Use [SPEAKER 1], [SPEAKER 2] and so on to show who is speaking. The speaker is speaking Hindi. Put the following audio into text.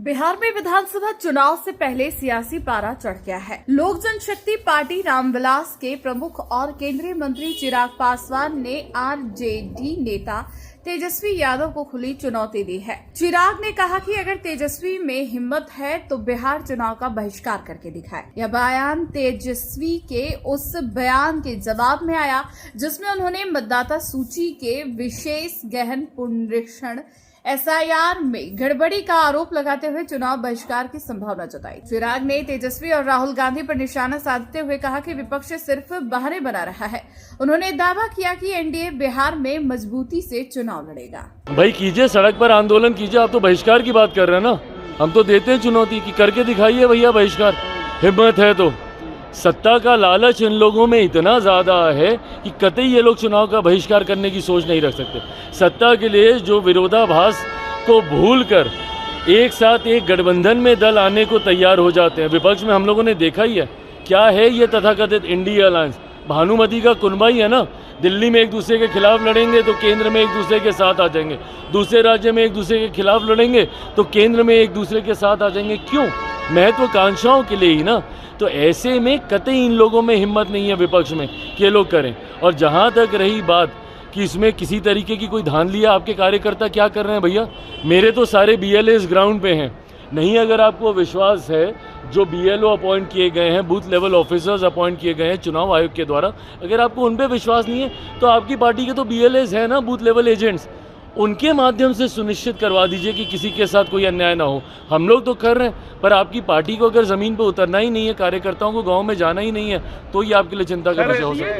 [SPEAKER 1] बिहार में विधानसभा चुनाव से पहले सियासी पारा चढ़ गया है। लोक जनशक्ति पार्टी रामविलास के प्रमुख और केंद्रीय मंत्री चिराग पासवान ने आरजेडी नेता तेजस्वी यादव को खुली चुनौती दी है। चिराग ने कहा कि अगर तेजस्वी में हिम्मत है तो बिहार चुनाव का बहिष्कार करके दिखाए। यह बयान तेजस्वी के उस बयान के जवाब में आया जिसमें उन्होंने मतदाता सूची के विशेष गहन पुनरीक्षण एसआईआर में गड़बड़ी का आरोप लगाते हुए चुनाव बहिष्कार की संभावना जताई। चिराग ने तेजस्वी और राहुल गांधी पर निशाना साधते हुए कहा कि विपक्ष सिर्फ बहाने बना रहा है। उन्होंने दावा किया कि एनडीए बिहार में मजबूती से चुनाव लड़ेगा।
[SPEAKER 2] भाई कीजिए, सड़क पर आंदोलन कीजिए। आप तो बहिष्कार की बात कर रहे हैं ना, हम तो देते हैं चुनौती कि करके दिखाइए भैया बहिष्कार, हिम्मत है तो। सत्ता का लालच इन लोगों में इतना ज़्यादा है कि कतई ये लोग चुनाव का बहिष्कार करने की सोच नहीं रख सकते। सत्ता के लिए जो विरोधाभास को भूलकर एक साथ एक गठबंधन में दल आने को तैयार हो जाते हैं। विपक्ष में हम लोगों ने देखा ही है क्या है ये तथाकथित इंडिया अलायंस। भानुमति का कुनबा ही है ना। दिल्ली में एक दूसरे के खिलाफ लड़ेंगे तो केंद्र में एक दूसरे के साथ आ जाएंगे, दूसरे राज्य में एक दूसरे के खिलाफ लड़ेंगे तो केंद्र में एक दूसरे के साथ आ जाएंगे। क्यों? महत्वाकांक्षाओं के लिए ही ना। तो ऐसे में कतई इन लोगों में हिम्मत नहीं है विपक्ष में कि ये लोग करें। और जहाँ तक रही बात कि इसमें किसी तरीके की कोई धांधली है, आपके कार्यकर्ता क्या कर रहे हैं भैया? मेरे तो सारे BLAs ग्राउंड पे हैं। नहीं, अगर आपको विश्वास है, जो BLO अपॉइंट किए गए हैं, बूथ लेवल ऑफिसर्स अपॉइंट किए गए हैं चुनाव आयोग के द्वारा, अगर आपको उन पर विश्वास नहीं है तो आपकी पार्टी के तो BLAs हैं ना, बूथ लेवल एजेंट्स, उनके माध्यम से सुनिश्चित करवा दीजिए कि किसी के साथ कोई अन्याय ना हो। हम लोग तो कर रहे हैं, पर आपकी पार्टी को अगर ज़मीन पर उतरना ही नहीं है, कार्यकर्ताओं को गांव में जाना ही नहीं है, तो ये आपके लिए चिंता का विषय हो सकता है।